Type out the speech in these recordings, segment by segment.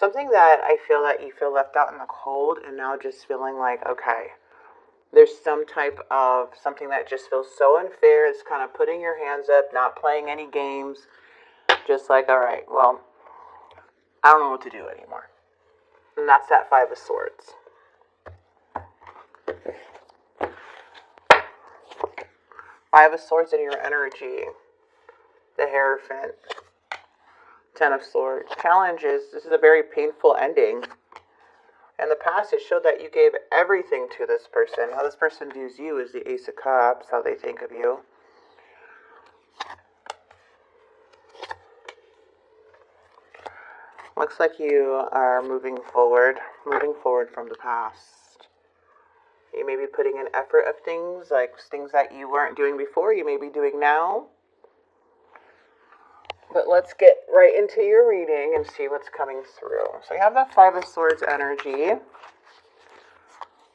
something that I feel that you feel left out in the cold, and now just feeling like, okay, there's some type of something that just feels so unfair. It's kind of putting your hands up, not playing any games, just like, all right, well, I don't know what to do anymore. And that's that Five of Swords. Five of Swords in your energy. The Hierophant. Ten of Swords. Challenges. This is a very painful ending. In the past, it showed that you gave everything to this person. How this person views you is the Ace of Cups, how they think of you. Looks like you are moving forward from the past. You may be putting in effort of things, like things that you weren't doing before, you may be doing now. But let's get right into your reading and see what's coming through. So you have the Five of Swords energy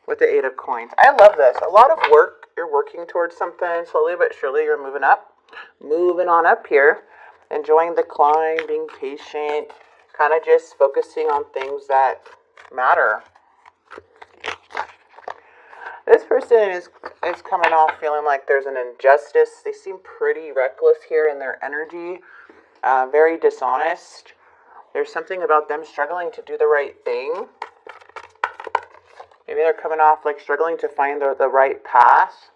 with the Eight of Coins. I love this. A lot of work. You're working towards something. Slowly but surely you're moving up. Moving on up here. Enjoying the climb, being patient. Kind of just focusing on things that matter. This person is coming off feeling like there's an injustice. They seem pretty reckless here in their energy. Very dishonest. There's something about them struggling to do the right thing. Maybe they're coming off like struggling to find the right path.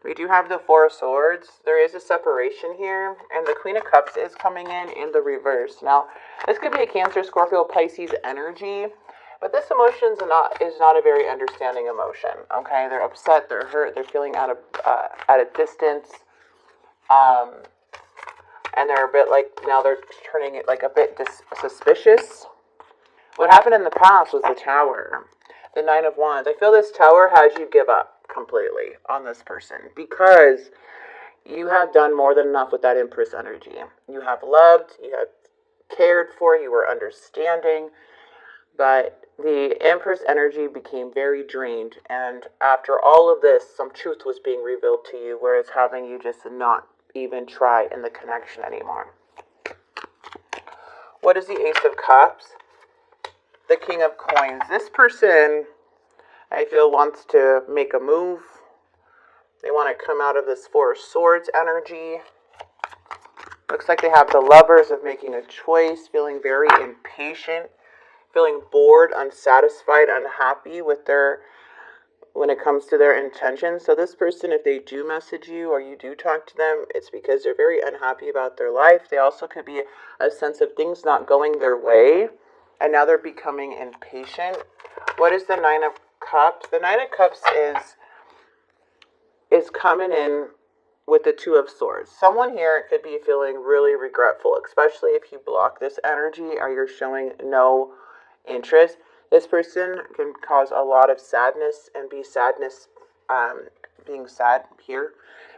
We do have the Four of Swords. There is a separation here. And the Queen of Cups is coming in the reverse. Now, this could be a Cancer, Scorpio, Pisces energy. But this emotion is not a very understanding emotion. Okay, they're upset, they're hurt, they're feeling at a distance. And they're a bit like, now they're turning it like a bit suspicious. What happened in the past was the Tower. The Nine of Wands. I feel this Tower has you give up completely on this person. Because you have done more than enough with that Empress energy. You have loved, you have cared for, you were understanding. But the Empress energy became very drained. And after all of this, some truth was being revealed to you. Where it's having you just not even try in the connection anymore. What is the Ace of Cups? The King of Coins. This person, I feel, wants to make a move. They want to come out of this Four of Swords energy. Looks like they have the Lovers of making a choice, feeling very impatient, feeling bored, unsatisfied, unhappy with when it comes to their intentions. So this person, if they do message you or you do talk to them, it's because they're very unhappy about their life. They also could be a sense of things not going their way, and now they're becoming impatient. What is the Nine of Cups? The Nine of Cups is coming in with the Two of Swords. Someone here could be feeling really regretful, especially if you block this energy or you're showing no interest. This person can cause a lot of sadness and be sadness, being sad here.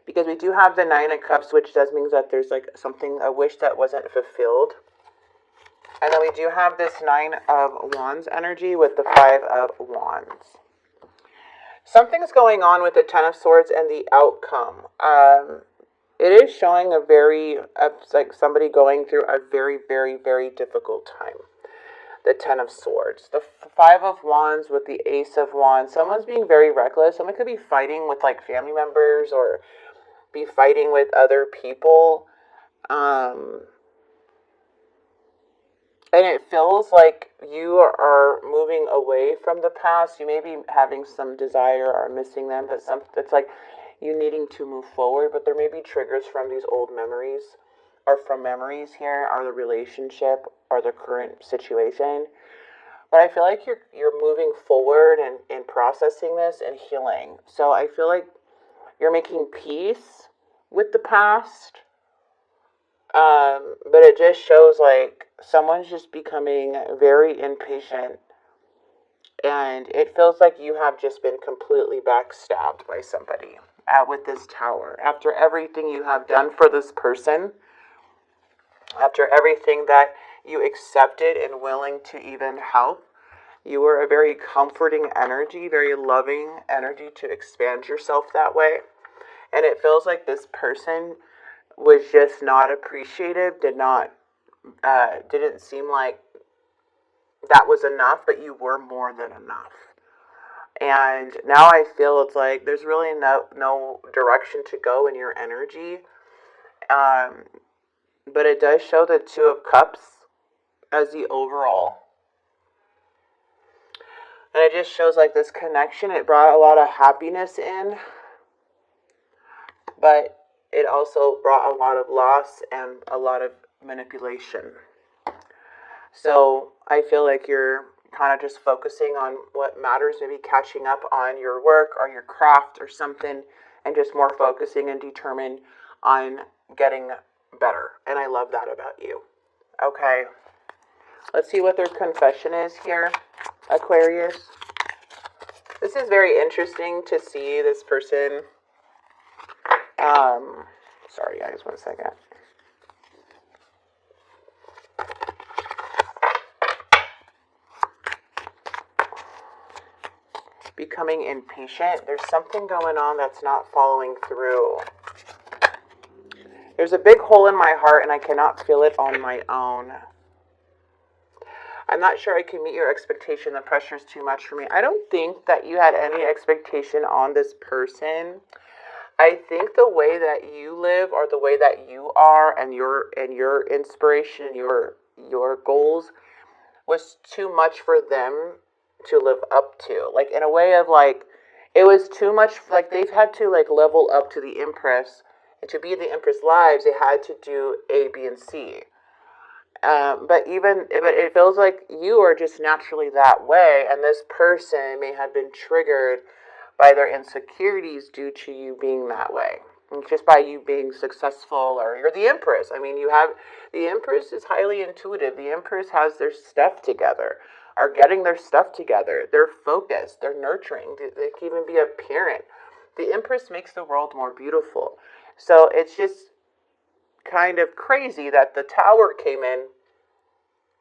Because we do have the Nine of Cups, which does mean that there's like something, a wish that wasn't fulfilled. And then we do have this Nine of Wands energy with the Five of Wands. Something's going on with the Ten of Swords and the outcome. It is showing like somebody going through a very, very, very difficult time. The Ten of Swords. The Five of Wands with the Ace of Wands. Someone's being very reckless. Someone could be fighting with like family members or be fighting with other people. And it feels like you are moving away from the past. You may be having some desire or missing them, but it's like you needing to move forward. But there may be triggers from these old memories, or from memories here, or the relationship, or the current situation. But I feel like you're moving forward and processing this and healing. So I feel like you're making peace with the past. But it just shows like someone's just becoming very impatient. And it feels like you have just been completely backstabbed by somebody with this Tower. After everything you have done for this person, after everything that you accepted and willing to even help, you were a very comforting energy, very loving energy to expand yourself that way. And it feels like this person was just not appreciative, didn't seem like that was enough, but you were more than enough. And now I feel it's like there's really no direction to go in your energy. But it does show the Two of Cups as the overall. And it just shows like this connection. It brought a lot of happiness in, but it also brought a lot of loss and a lot of manipulation. So I feel like you're kind of just focusing on what matters, maybe catching up on your work or your craft or something, and just more focusing and determined on getting better. And I love that about you. Okay, let's see what their confession is here, Aquarius. This is very interesting to see this person. Sorry guys, 1 second. Becoming impatient. There's something going on that's not following through. There's a big hole in my heart and I cannot feel it on my own. I'm not sure I can meet your expectation. The pressure is too much for me. I don't think that you had any expectation on this person. I think the way that you live, or the way that you are, and your inspiration, your goals, was too much for them to live up to. Like, in a way of like, it was too much. Like, they've had to like level up to the Empress, and to be in the Empress lives, they had to do A, B, and C. But it feels like you are just naturally that way, and this person may have been triggered by their insecurities due to you being that way. And just by you being successful, or you're the Empress. I mean, the Empress is highly intuitive. The Empress has their stuff together, are getting their stuff together. They're focused, they're nurturing, they can even be a parent. The Empress makes the world more beautiful. So it's just kind of crazy that the Tower came in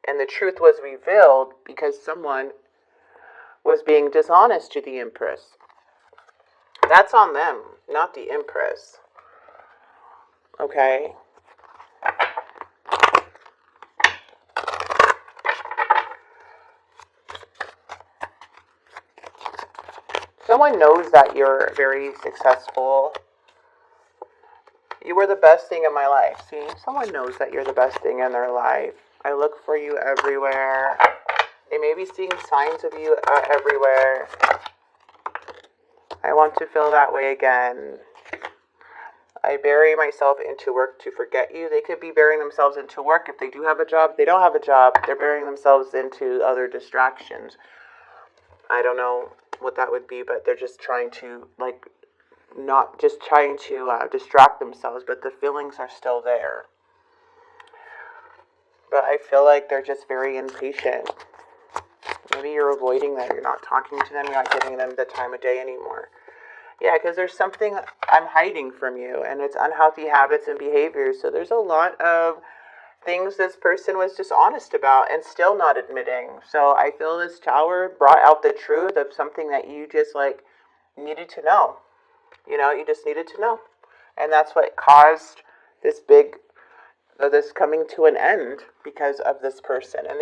and the truth was revealed because someone was being dishonest to the Empress. That's on them, not the Empress. Okay? Someone knows that you're very successful. You were the best thing in my life. See, someone knows that you're the best thing in their life. I look for you everywhere. They may be seeing signs of you everywhere. I want to feel that way again. I bury myself into work to forget you. They could be burying themselves into work if they do have a job. They don't have a job. They're burying themselves into other distractions. I don't know what that would be, but they're just trying to, like, not just trying to distract themselves, but the feelings are still there. But I feel like they're just very impatient. Maybe you're avoiding them. You're not talking to them. You're not giving them the time of day anymore. Yeah, because there's something I'm hiding from you, and it's unhealthy habits and behaviors. So there's a lot of things this person was dishonest about and still not admitting. So I feel this Tower brought out the truth of something that you just like needed to know. You know, you just needed to know. And that's what caused this this coming to an end because of this person. And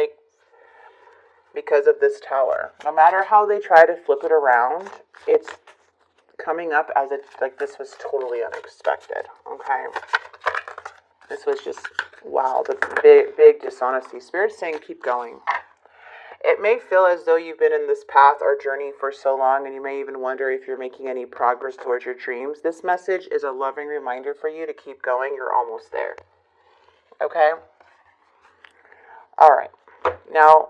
because of this Tower. No matter how they try to flip it around, it's coming up as like this was totally unexpected. Okay? This was just, wow, the big dishonesty. Spirit's saying keep going. It may feel as though you've been in this path or journey for so long, and you may even wonder if you're making any progress towards your dreams. This message is a loving reminder for you to keep going. You're almost there. Okay? All right. Now,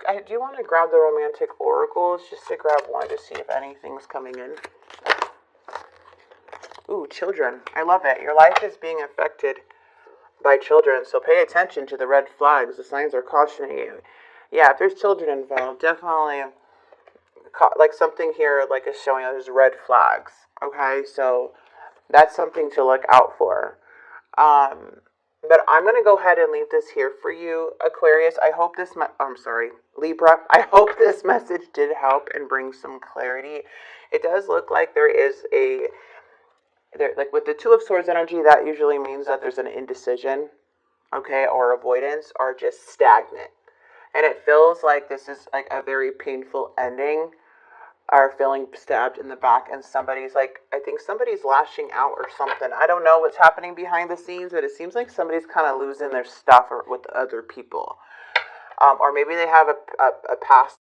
I do want to grab the romantic oracles, just to grab one to see if anything's coming in. Ooh, children. I love it. Your life is being affected by children, so pay attention to the red flags. The signs are cautioning you. Yeah, if there's children involved, definitely, like something here like is showing there's red flags. Okay, so that's something to look out for. But I'm going to go ahead and leave this here for you, Aquarius. I hope this, Libra. I hope this message did help and bring some clarity. It does look like there is like with the Two of Swords energy, that usually means that there's an indecision, okay, or avoidance, or just stagnant. And it feels like this is like a very painful ending, or feeling stabbed in the back, and somebody's like, I think somebody's lashing out or something. I don't know what's happening behind the scenes, but it seems like somebody's kind of losing their stuff or with other people. Or maybe they have a past.